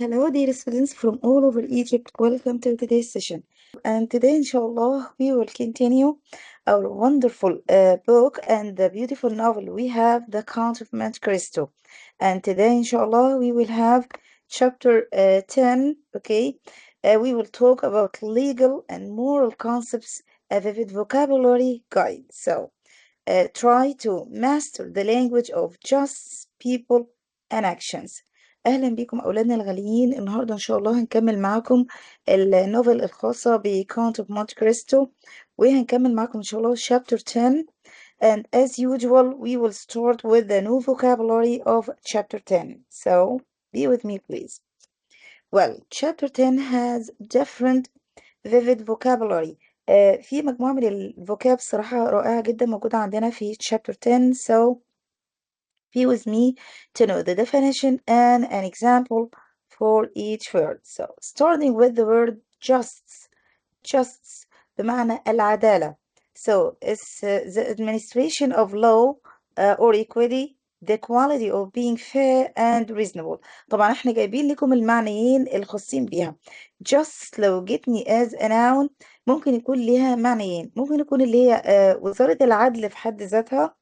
Hello, dear students from all over Egypt. Welcome to today's session. And today, inshallah, we will continue our wonderful book and the beautiful novel. We have The Count of Monte Cristo. And today, inshallah, we will have chapter 10. Okay. We will talk about legal and moral concepts, a vivid vocabulary guide. So, try to master the language of just people and actions. أهلا بكم أولادنا الغاليين. النهاردة إن شاء الله هنكمل معاكم النوفل الخاصة بكونت اوف مونت كريستو، وهنكمل معاكم إن شاء الله chapter 10. And as usual, we will start with the new vocabulary of chapter 10. So be with me, please. Well, chapter 10 has different vivid vocabulary. في مجموعة من الفوكاب صراحة رائعة جدا موجودة عندنا في chapter 10. So be with me to know the definition and an example for each word. So starting with the word justice. Justice بمعنى العدالة. So it's the administration of law or equity, the quality of being fair and reasonable. طبعا احنا جايبين لكم المعنيين الخاصين بيها. Just لو جتني as a noun ممكن يكون ليها معنيين. ممكن يكون اللي هي وزارة العدل في حد ذاتها،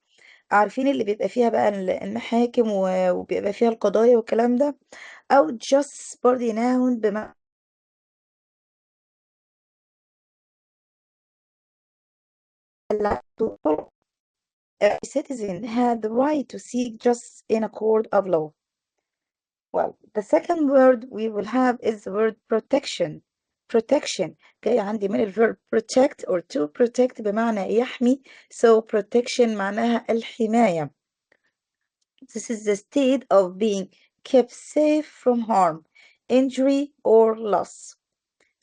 عارفين اللي بيبقى فيها بقى المحاكم وبيبقى فيها القضايا والكلام ده، أو just برضه noun بمعنى a citizen had the right to seek justice in a court of law. Well, the second word we will have is the word protection. Protection جاي عندي من الverb protect or to protect بمعنى يحمي. So protection معناها الحماية. This is the state of being kept safe from harm, injury, or loss.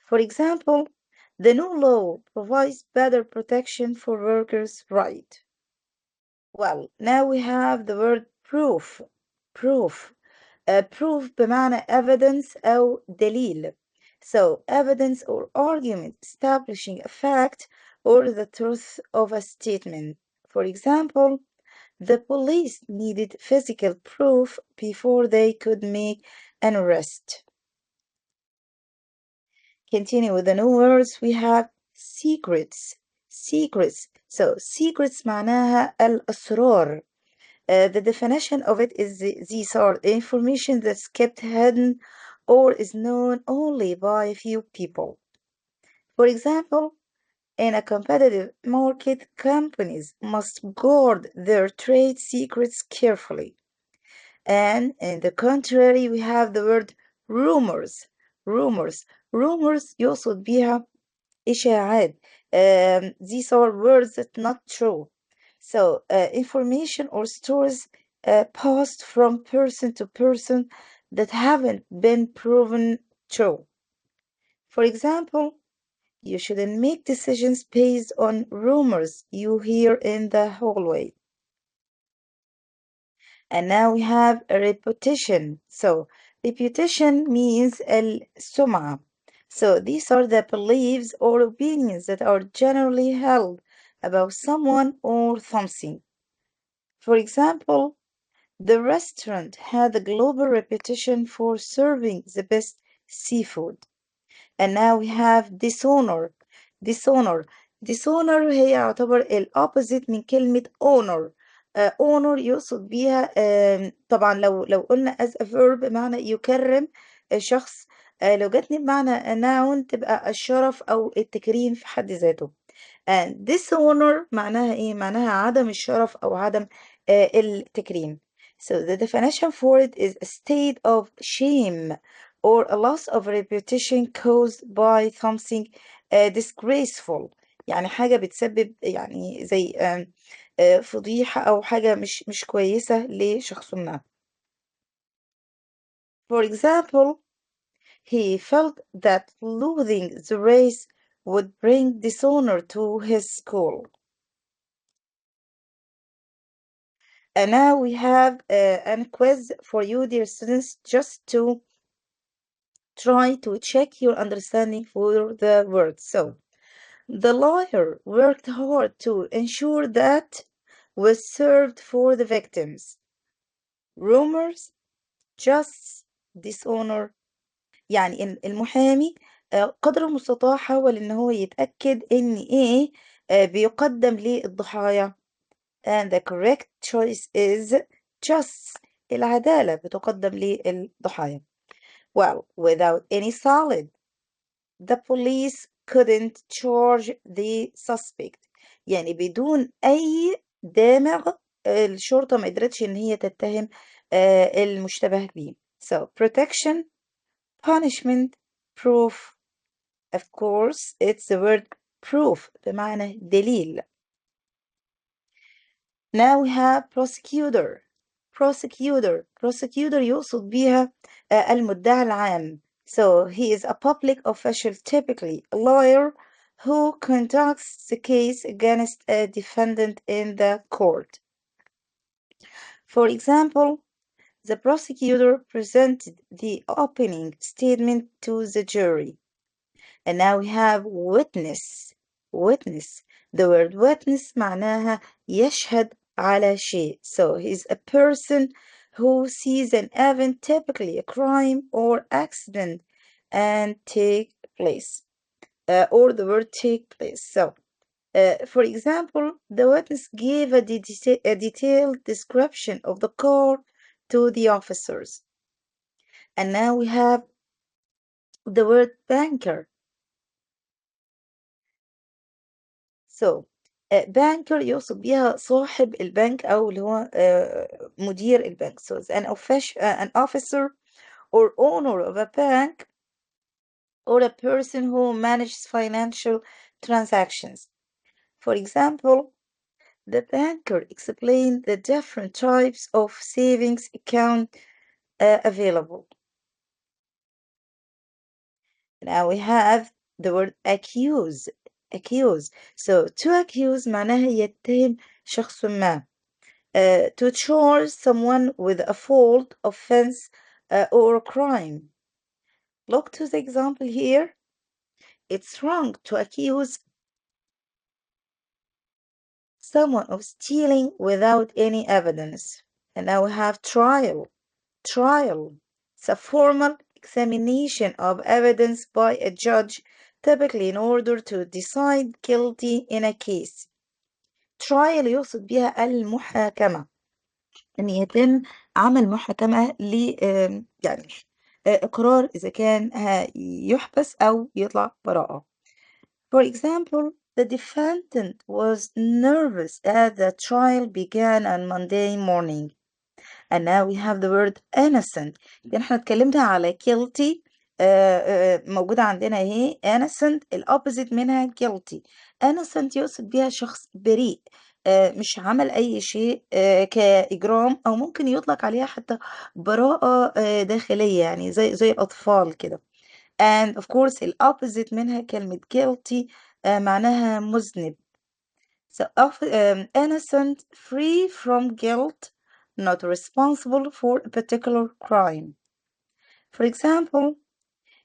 For example, the new law provides better protection for workers' rights. Well, now we have the word proof. Proof. Proof بمعنى evidence أو دليل. So, evidence or argument establishing a fact or the truth of a statement. For example, the police needed physical proof before they could make an arrest. Continue with the new words. We have secrets. Secrets. So, secrets معناها الأسرار. The definition of it is these are information that's kept hidden or is known only by a few people. For example, in a competitive market, companies must guard their trade secrets carefully. And in the contrary, we have the word rumors. Rumors. Rumors يقصد بيها إشاعات. These are words that not true. So, information or stories passed from person to person that haven't been proven true. For example, you shouldn't make decisions based on rumors you hear in the hallway. And now we have a reputation. So, reputation means السمعة. So, these are the beliefs or opinions that are generally held about someone or something. For example, the restaurant had a global reputation for serving the best seafood. And now we have dishonor. Dishonor. Dishonor هي يعتبر الopposite من كلمة honor. honor يقصد بيها طبعا لو قلنا as a verb بمعنى يكرم شخص. لو جاتني بمعنى noun تبقى الشرف أو التكريم في حد ذاته. and dishonor معناها إيه؟ معناها عدم الشرف أو عدم التكريم. So the definition for it is a state of shame or a loss of reputation caused by something disgraceful. يعني حاجة بتسبب يعني زي فضيحة أو حاجة مش كويسة لشخص ما. For example, he felt that losing the race would bring dishonor to his school. And now we have a quiz for you, dear students, just to try to check your understanding for the words. So, the lawyer worked hard to ensure that was served for the victims. Rumors, justice, dishonor, يعني المحامي قدر المستطاع حاول إن هو يتأكد إن إيه بيقدم للضحايا. and the correct choice is justice. العدالة بتقدم للضحايا. Well, without any solid, the police couldn't charge the suspect. يعني بدون أي دامغ الشرطة ما قدرتش إن هي تتهم المشتبه به. So protection, punishment, proof. Of course, it's the word proof بمعنى دليل. Now we have prosecutor. Prosecutor يقصد بيها المدعي العام. So he is a public official, typically a lawyer who conducts the case against a defendant in the court. For example, the prosecutor presented the opening statement to the jury. And now we have witness. Witness. The word witness معناها يشهد على شيء. So he's a person who sees an event, typically a crime or accident, and take place. Or the word take place. So, for example, the witness gave a detailed description of the car to the officers. And now we have the word banker. So banker يقصد بيها صاحب البنك أو اللي هو مدير البنك. So it's an officer or owner of a bank or a person who manages financial transactions. For example, the banker explained the different types of savings account available. Now we have the word accuse. Accuse. So to accuse معناها يتهم شخص ما. To charge someone with a fault, offense, or a crime. Look to the example here. It's wrong to accuse someone of stealing without any evidence. And now we have trial. Trial. It's a formal examination of evidence by a judge, typically in order to decide guilty in a case. Trial يقصد بها المحاكمة. إن يتم عمل محاكمة ل يعني إقرار إذا كان يحبس أو يطلع براءة. For example, the defendant was nervous as the trial began on Monday morning. And now we have the word innocent. يعني احنا اتكلمنا على guilty موجودة عندنا اهي innocent الopposite منها guilty. innocent يقصد بيها شخص بريء مش عمل أي شيء كإجرام أو ممكن يطلق عليها حتى براءة داخلية يعني زي الأطفال كده. and of course الopposite منها كلمة guilty معناها مذنب. So innocent, free from guilt, not responsible for a particular crime. For example,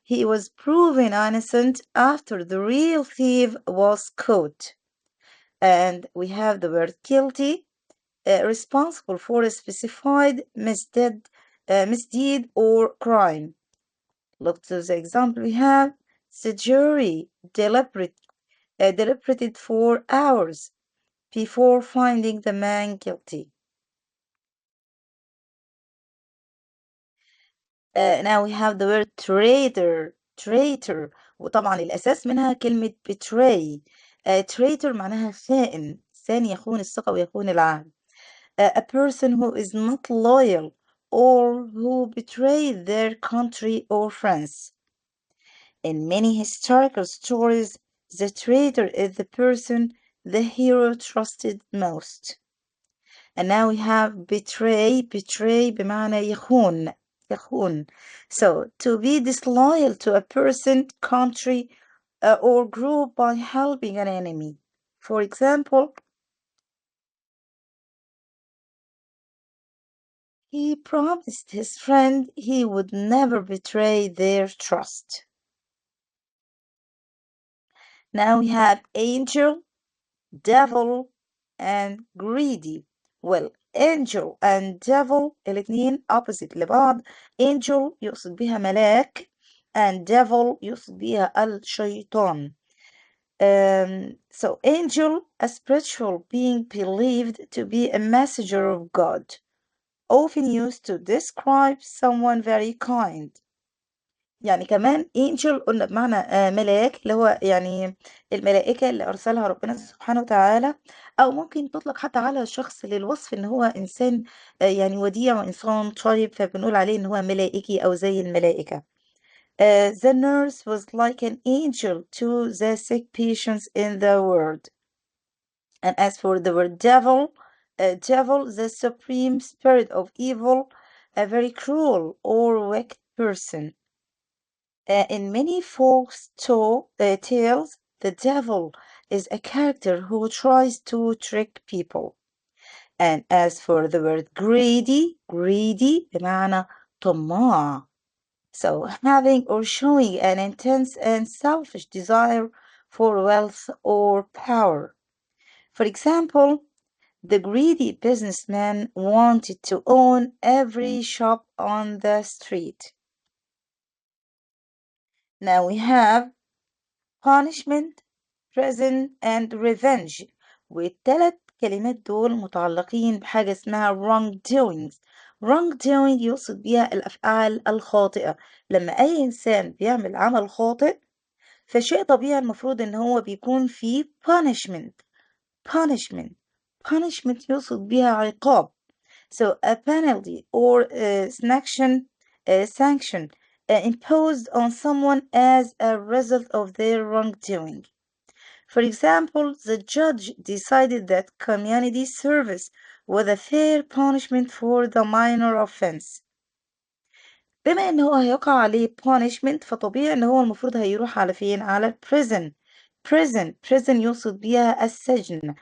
he was proven innocent after the real thief was caught. And we have the word guilty, responsible for a specified misdeed or crime. Look to the example we have. The jury deliberated for hours before finding the man guilty. Now we have the word traitor. وطبعا الأساس منها كلمة betray. Traitor معناها خائن، إنسان يخون الثقة ويخون العهد. A person who is not loyal or who betrayed their country or friends. In many historical stories, the traitor is the person the hero trusted most. And now we have betray بمعنى يخون. So to be disloyal to a person, country, or group by helping an enemy. For example, he promised his friend he would never betray their trust. Now we have angel, devil, and greedy. Well, angel and devil الاتنين opposite لبعض. angel يقصد بها ملاك and devil يقصد بيها الشيطان. So angel, a spiritual being believed to be a messenger of God, often used to describe someone very kind. يعني كمان angel قلنا بمعنى ملاك، اللي هو يعني الملائكة اللي أرسلها ربنا سبحانه وتعالى، أو ممكن تطلق حتى على الشخص للوصف إن هو إنسان يعني وديع وإنسان طيب، فبنقول عليه إن هو ملائكي أو زي الملائكة. The nurse was like an angel to the sick patients in the world. And as for the word devil, devil, the supreme spirit of evil, a very cruel or wicked person. In many tales, the devil is a character who tries to trick people. And as for the word greedy, greedy بمعنى طماع. So having or showing an intense and selfish desire for wealth or power. For example, the greedy businessman wanted to own every shop on the street. Now we have punishment, prison, and revenge. والتلات كلمات دول متعلقين بحاجة اسمها wrongdoings. wrongdoing يقصد بيها الأفعال الخاطئة. لما أي إنسان بيعمل عمل خاطئ، فشيء طبيعي المفروض إن هو بيكون فيه punishment. punishment punishment يقصد بيها عقاب. So a penalty or sanction imposed on someone as a result of their wrongdoing. For example, the judge decided that community service was a fair punishment for the minor offense. بما ان هو هيقع عليه punishment، فطبيعي ان هو المفروض هيروح على فين؟ على prison. prison يقصد بيها السجن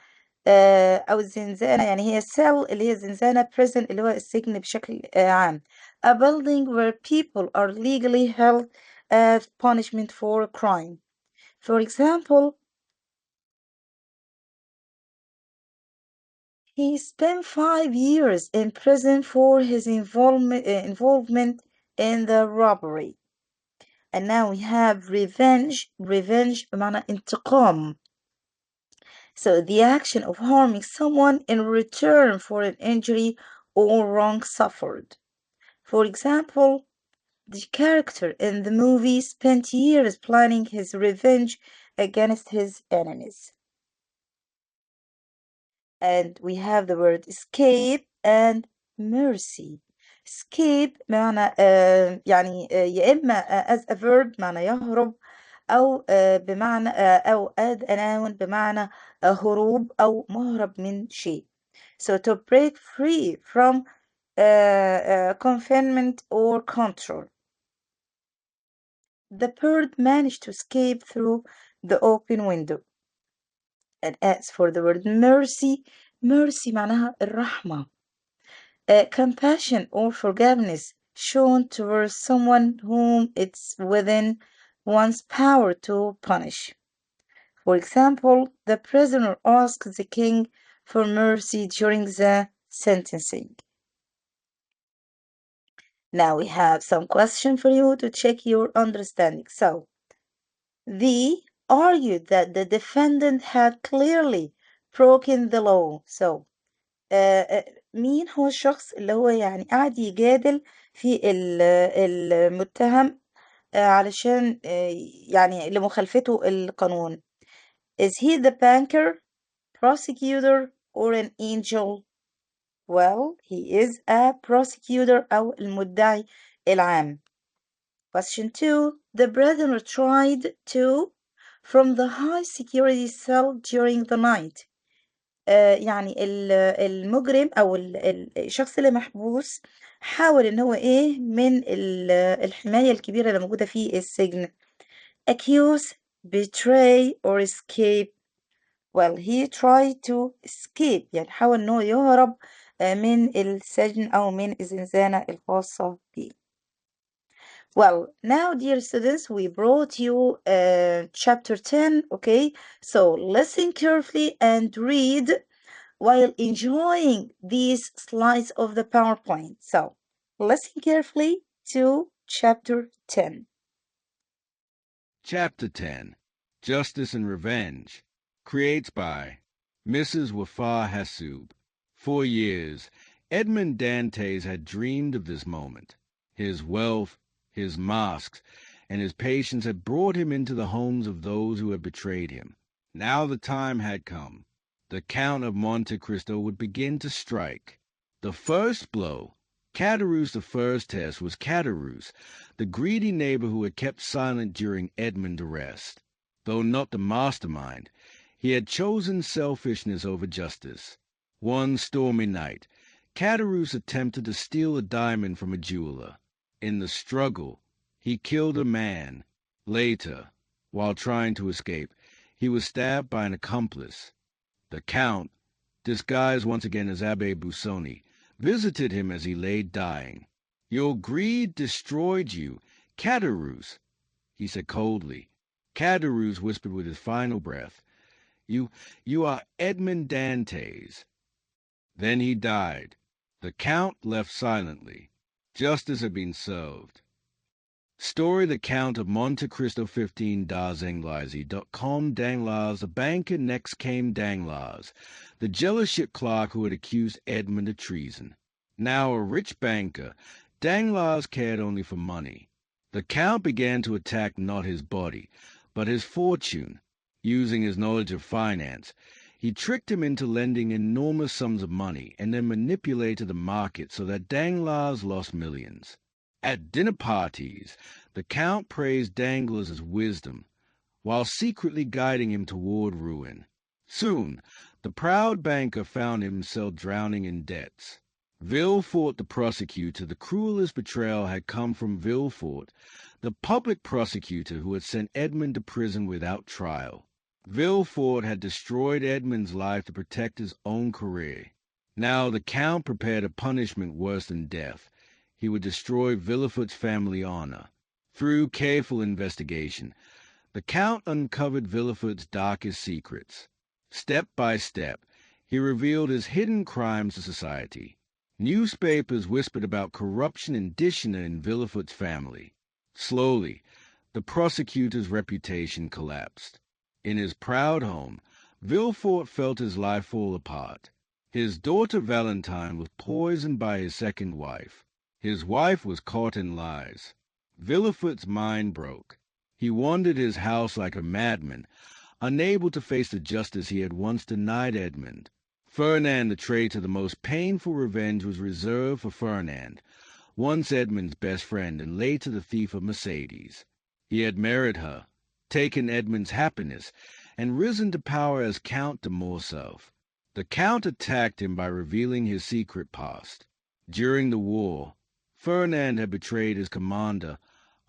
او الزنزانة، يعني هي cell اللي هي زنزانة، prison اللي هو السجن بشكل عام. A building where people are legally held as punishment for a crime. For example, he spent 5 years in prison for his involvement in the robbery. And now we have revenge. Revenge بمعنى انتقام. So the action of harming someone in return for an injury or wrong suffered. For example, the character in the movie spent years planning his revenge against his enemies. And we have the word escape and mercy. escape بمعنى يعني يا إما as a verb بمعنى يهرب، أو بمعنى أو add a noun بمعنى هروب أو مهرب من شيء. So to break free from confinement or control. The bird managed to escape through the open window. And as for the word mercy, mercy معناها الرحمة. Compassion or forgiveness shown towards someone whom it's within one's power to punish. For example, the prisoner asked the king for mercy during the sentencing. Now we have some question for you to check your understanding. So, they argued that the defendant had clearly broken the law. So, مين هو الشخص اللي هو يعني قاعد يجادل في المتهم علشان يعني لمخالفته القانون. Is he the banker, prosecutor, or an angel? Well, he is a prosecutor أو المدعي العام. Question 2. The prisoner tried to from the high security cell during the night. يعني المجرم أو الشخص اللي محبوس حاول إن هو إيه من الحماية الكبيرة اللي موجودة في السجن. Accuse, betray, or escape. Well, he tried to escape، يعني حاول إن هو يهرب من السجن أو من الزنزانة الخاصة بيه. Well, now, dear students, we brought you chapter 10, okay? So listen carefully and read while enjoying these slides of the PowerPoint. So listen carefully to chapter 10. Chapter 10 Justice and Revenge. Creates by Mrs. Wafaa Hassoub. For years, Edmond Dantes had dreamed of this moment. His wealth, his masks, and his patience had brought him into the homes of those who had betrayed him. Now the time had come. The Count of Monte Cristo would begin to strike. The first blow, Caderousse the first test, was Caderousse, the greedy neighbor who had kept silent during Edmond's arrest. Though not the mastermind, he had chosen selfishness over justice. One stormy night, Caderousse attempted to steal a diamond from a jeweler. In the struggle, he killed a man. Later, while trying to escape, he was stabbed by an accomplice. The Count, disguised once again as Abbé Busoni, visited him as he lay dying. "Your greed destroyed you, Caderousse," he said coldly. Caderousse whispered with his final breath, You are Edmond Dantes." Then he died. The Count left silently. Justice had been served. Story The Count of Monte Cristo 15 das Anglais. Comte Danglars, the banker, next came Danglars, the jealous ship clerk who had accused Edmond of treason. Now a rich banker, Danglars cared only for money. The Count began to attack not his body, but his fortune. Using his knowledge of finance, he tricked him into lending enormous sums of money and then manipulated the market so that Danglars lost millions. At dinner parties, the Count praised Danglars' wisdom, while secretly guiding him toward ruin. Soon, the proud banker found himself drowning in debts. Villefort the prosecutor, the cruelest betrayal had come from Villefort, the public prosecutor who had sent Edmond to prison without trial. Villefort had destroyed Edmond's life to protect his own career. Now the Count prepared a punishment worse than death. He would destroy Villefort's family honor. Through careful investigation, the Count uncovered Villefort's darkest secrets. Step by step, he revealed his hidden crimes to society. Newspapers whispered about corruption and dishonor in Villefort's family. Slowly, the prosecutor's reputation collapsed. In his proud home, Villefort felt his life fall apart. His daughter Valentine was poisoned by his second wife. His wife was caught in lies. Villefort's mind broke. He wandered his house like a madman, unable to face the justice he had once denied Edmond. Fernand the traitor, the most painful revenge was reserved for Fernand, once Edmond's best friend and later the thief of Mercedes. He had married her, taken Edmond's happiness, and risen to power as Count de Morcerf. The Count attacked him by revealing his secret past. During the war, Fernand had betrayed his commander,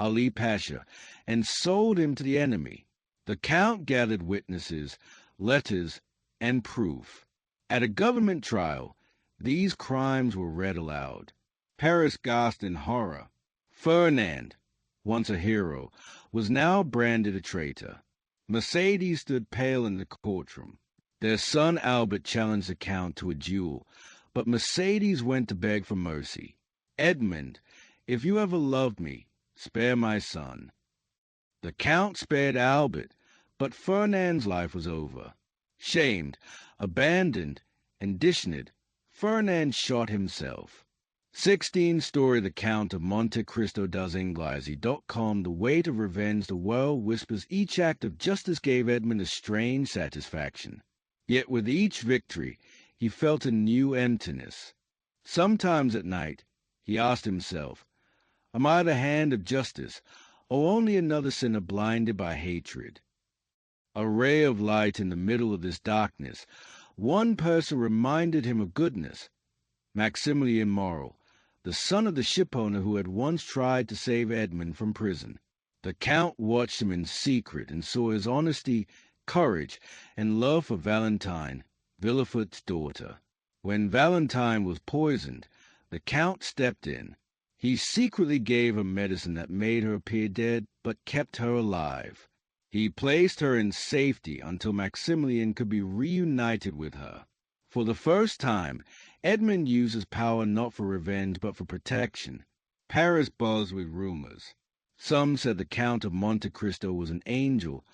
Ali Pasha, and sold him to the enemy. The Count gathered witnesses, letters, and proof. At a government trial, these crimes were read aloud. Paris gasped in horror. Fernand, once a hero, was now branded a traitor. Mercedes stood pale in the courtroom. Their son Albert challenged the Count to a duel, but Mercedes went to beg for mercy. "Edmond, if you ever loved me, spare my son." The Count spared Albert, but Fernand's life was over. Shamed, abandoned, and dishonored, Fernand shot himself. 16 Story The Count of Monte Cristo das Anglais. The weight of revenge, the world whispers each act of justice gave Edmond a strange satisfaction. Yet with each victory, he felt a new emptiness. Sometimes at night, he asked himself, am I the hand of justice, or only another sinner blinded by hatred? A ray of light in the middle of this darkness. One person reminded him of goodness. Maximilien Morrel, the son of the shipowner who had once tried to save Edmond from prison. The Count watched him in secret and saw his honesty, courage, and love for Valentine, Villefort's daughter. When Valentine was poisoned, the Count stepped in. He secretly gave her medicine that made her appear dead, but kept her alive. He placed her in safety until Maximilien could be reunited with her. For the first time, Edmond used his power not for revenge but for protection. Paris buzzed with rumors. Some said the Count of Monte Cristo was an angel,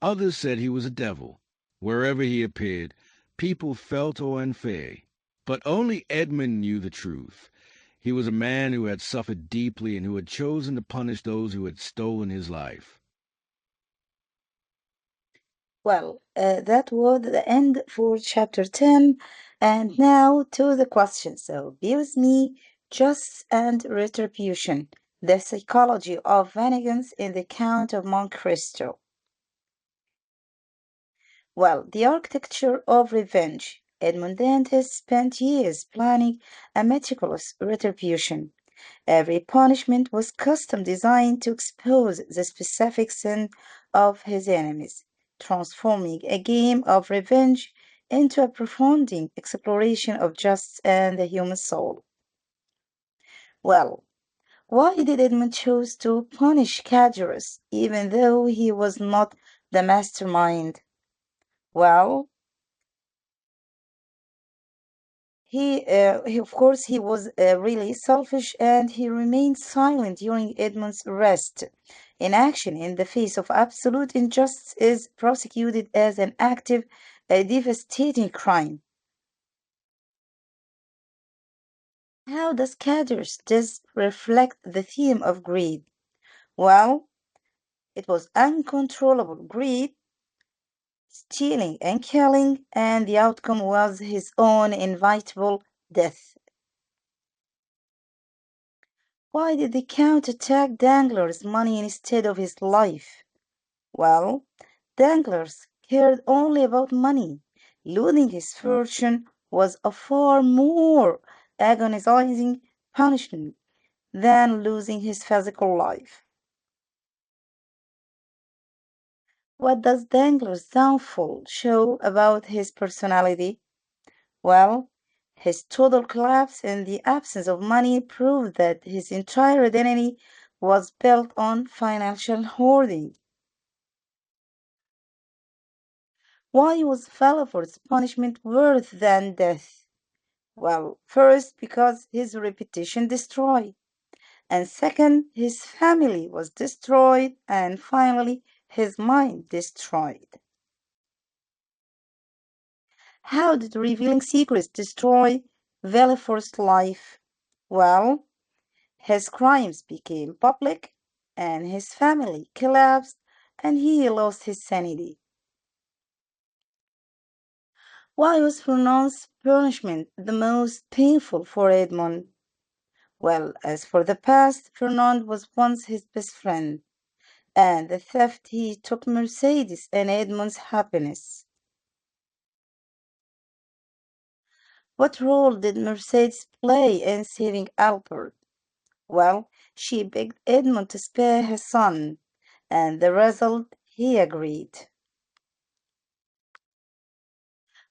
others said he was a devil. Wherever he appeared, people felt awe and fear. But only Edmund knew the truth. He was a man who had suffered deeply and who had chosen to punish those who had stolen his life. Well, that was the end for chapter 10. And now to the question. So be with me, justice and retribution, the psychology of vengeance in the Count of Monte Cristo. Well, the architecture of revenge. Edmond Dantes spent years planning a meticulous retribution. Every punishment was custom designed to expose the specific sin of his enemies, transforming a game of revenge into a profound exploration of justice and the human soul. Well, why did Edmund choose to punish Cadurus, even though he was not the mastermind? Well, of course, he was really selfish and he remained silent during Edmund's arrest. Inaction in the face of absolute injustice is prosecuted as an active, devastating crime. How does Cadur's death reflect the theme of greed? Well, it was uncontrollable greed, stealing and killing, and the outcome was his own inevitable death. Why did the Count attack Danglars' money instead of his life? Well, Danglars cared only about money. Losing his fortune was a far more agonizing punishment than losing his physical life. What does Danglars' downfall show about his personality? Well, his total collapse in the absence of money proved that his entire identity was built on financial hoarding. Why was Falafort's punishment worse than death? Well, first, because his reputation destroyed, and second, his family was destroyed, and finally, his mind destroyed. How did revealing secrets destroy Villefort's life? Well, his crimes became public, and his family collapsed, and he lost his sanity. Why was Fernand's punishment the most painful for Edmond? Well, as for the past, Fernand was once his best friend, and the theft he took Mercedes and Edmond's happiness. What role did Mercedes play in saving Albert? Well, she begged Edmund to spare his son, and the result, he agreed.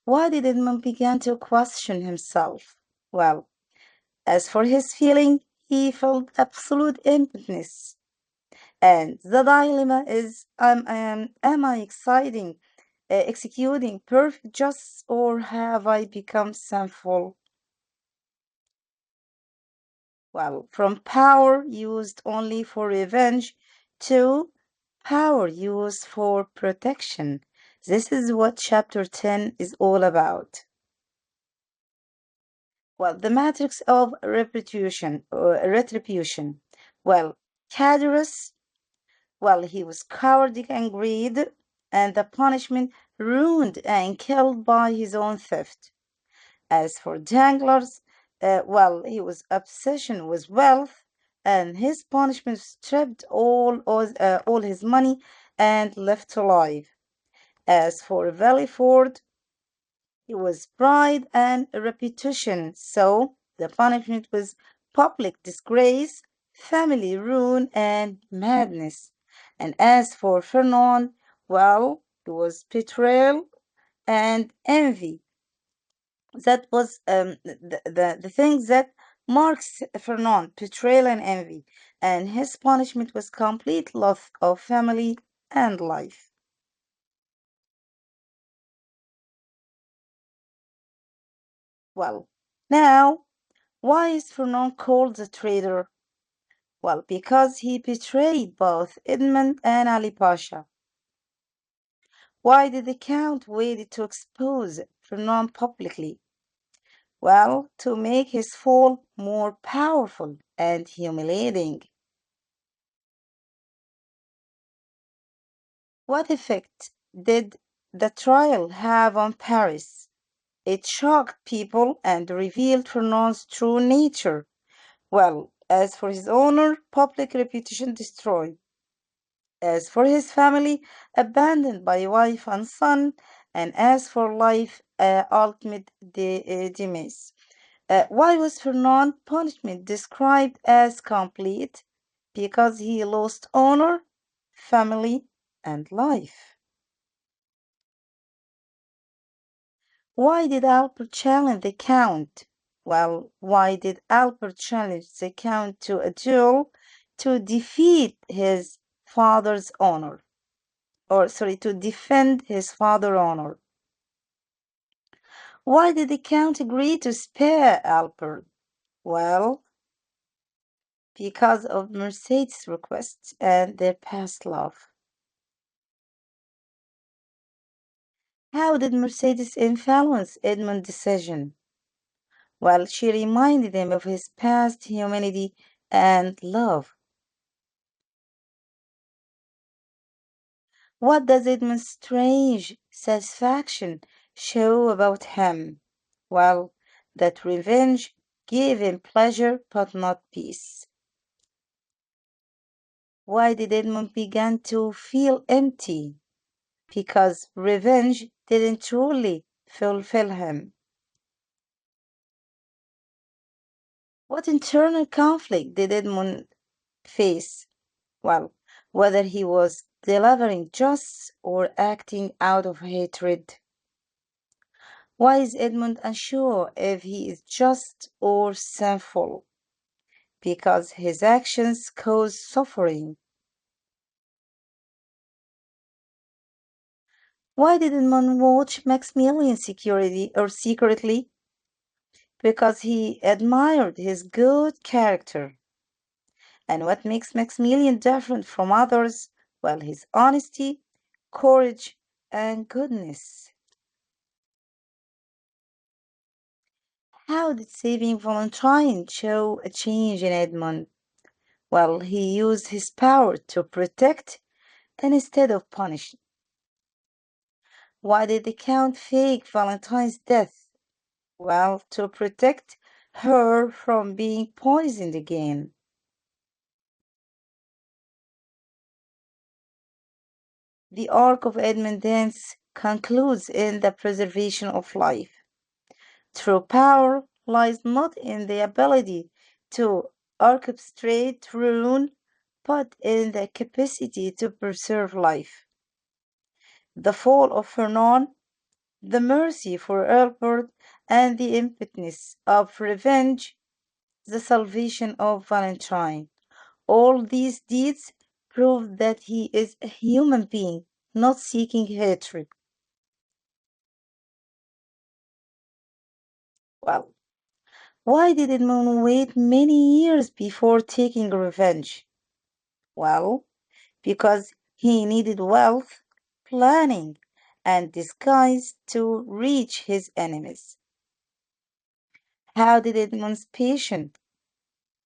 Why did Edmund begin to question himself? Well, as for his feeling, he felt absolute emptiness. And the dilemma is, am I executing perfect justice, or have I become sinful? Well, from power used only for revenge to power used for protection. This is what chapter 10 is all about. Well, the matrix of retribution or retribution. Well, Cadurus, well, he was cowardly and greed, and the punishment ruined and killed by his own theft. As for Danglars, well, he was obsession with wealth, and his punishment stripped all his money and left alive. As for Valleyford, it was pride and reputation, so the punishment was public disgrace, family ruin, and madness. And as for Fernand, well, it was betrayal and envy. That was the things that marks Fernand, betrayal and envy. And his punishment was complete loss of family and life. Well, now, why is Fernand called the traitor? Well, because he betrayed both Edmund and Ali Pasha. Why did the Count wait to expose Fernand publicly? Well, to make his fall more powerful and humiliating. What effect did the trial have on Paris? It shocked people and revealed Fernand's true nature. Well, as for his honor, public reputation destroyed. As for his family, abandoned by wife and son, and as for life, ultimate demise. Why was Fernand punishment described as complete? Because he lost honor, family, and life. Why did Albert challenge the Count? Well, why did Albert challenge the Count to a duel to defeat his father's honor? Or, sorry, to defend his father's honor. Why did the Count agree to spare Albert? Well, because of Mercedes' request and their past love. How did Mercedes influence Edmund's decision? Well, she reminded him of his past humanity and love. What does Edmund's strange satisfaction show about him? Well, that revenge gave him pleasure but not peace. Why did Edmund begin to feel empty? Because revenge didn't truly fulfill him. What internal conflict did Edmund face? Well, whether he was delivering justice or acting out of hatred. Why is Edmund unsure if he is just or sinful? Because his actions cause suffering. Why did Edmund watch Maximilian secretly? Because he admired his good character. And what makes Maximilian different from others? Well, his honesty, courage, and goodness. How did saving Valentine show a change in Edmund? Well, he used his power to protect instead of punish. Why did the Count fake Valentine's death? Well, to protect her from being poisoned again. The arc of Edmund Dance concludes in the preservation of life. True power lies not in the ability to orchestrate ruin, but in the capacity to preserve life. The fall of Fernand, the mercy for Albert, and the impotence of revenge, the salvation of Valentine. All these deeds prove that he is a human being, not seeking hatred. Well, why did Edmund wait many years before taking revenge? Well, because he needed wealth, planning, and disguise to reach his enemies. How did Edmund's patience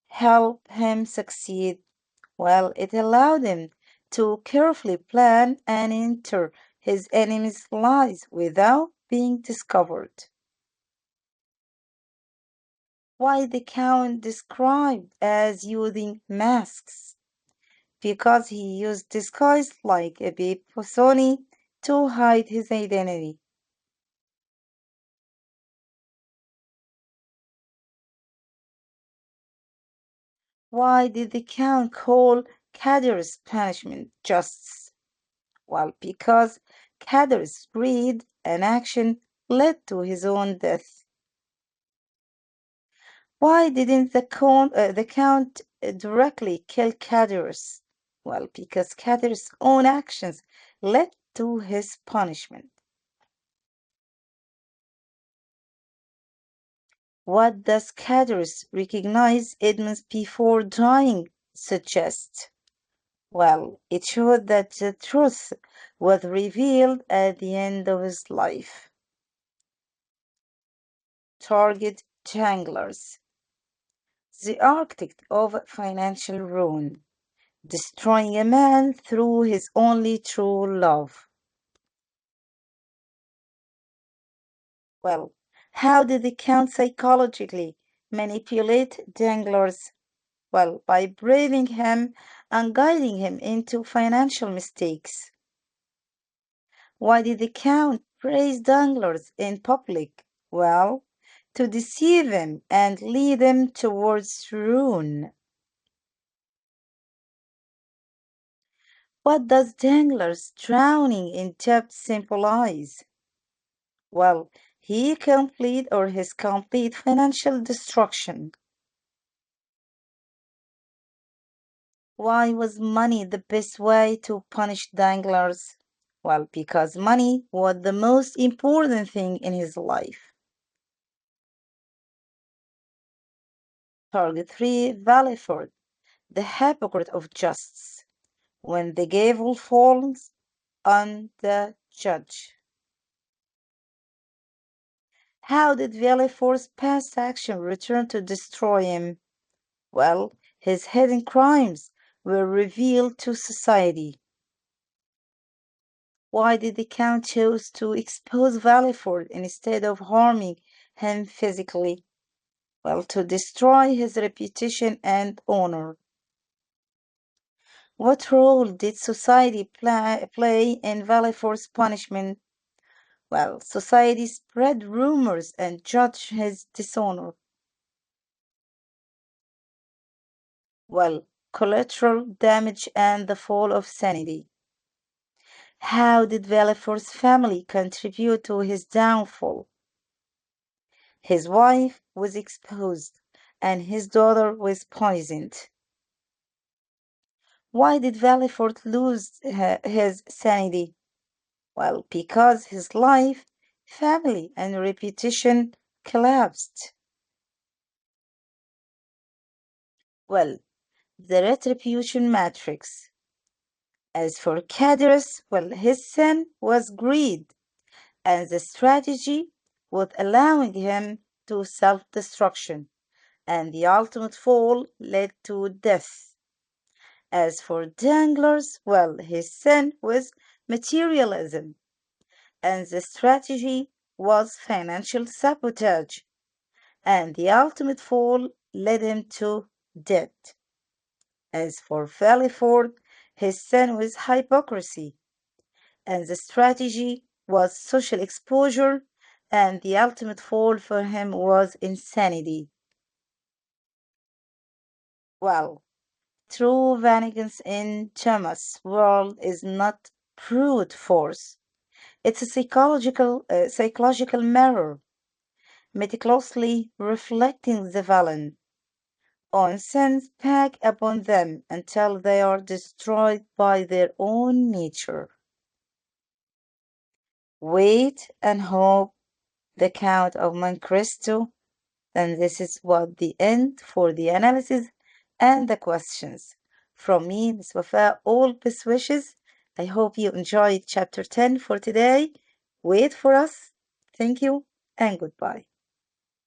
help him succeed? Well, it allowed him to carefully plan and enter his enemy's lies without being discovered. Why the Count described as using masks? Because he used disguise like a Busoni to hide his identity. Why did the Count call Kadir's punishment justice? Well, because Kadir's greed and action led to his own death. Why didn't the Count directly kill Cadurus? Well, because Cadurus' own actions led to his punishment. What does Cadurus recognize Edmund before dying suggest? Well, it showed that the truth was revealed at the end of his life. Target janglers, the architect of financial ruin, destroying a man through his only true love. Well, how did the Count psychologically manipulate Danglars? Well, by braving him and guiding him into financial mistakes. Why did the Count praise Danglars in public? Well, to deceive him and lead him towards ruin. What does Danglars drowning in debt symbolize? Well, his complete financial destruction. Why was money the best way to punish Danglars? Well, because money was the most important thing in his life. Target 3, Valleyford, the hypocrite of justice, when the gavel falls on the judge. How did Valleyford's past action return to destroy him? Well, his hidden crimes were revealed to society. Why did the Count choose to expose Valleyford instead of harming him physically? Well, to destroy his reputation and honor. What role did society play in Valleyford's punishment? Well, society spread rumors and judged his dishonor. Well, collateral damage and the fall of sanity. How did Valleyford's family contribute to his downfall? His wife was exposed and his daughter was poisoned. Why did Valleyford lose his sanity? Well, because his life, family, and reputation collapsed. Well, the retribution matrix. As for Cadorus, well, his sin was greed, and the strategy was allowing him to self-destruction, and the ultimate fall led to death. As for Danglars, well, his sin was materialism, and the strategy was financial sabotage, and the ultimate fall led him to death. As for Valleyford, his sin was hypocrisy, and the strategy was social exposure, and the ultimate fall for him was insanity. Well, true vengeance in Thomas' world is not brute force. It's a psychological mirror, meticulously reflecting the villain on sins back upon them until they are destroyed by their own nature. Wait and hope, the Count of Monte Cristo. And this is what the end for the analysis and the questions. From me, Ms. Wafa, all best wishes. I hope you enjoyed chapter 10 for today. Wait for us. Thank you and goodbye.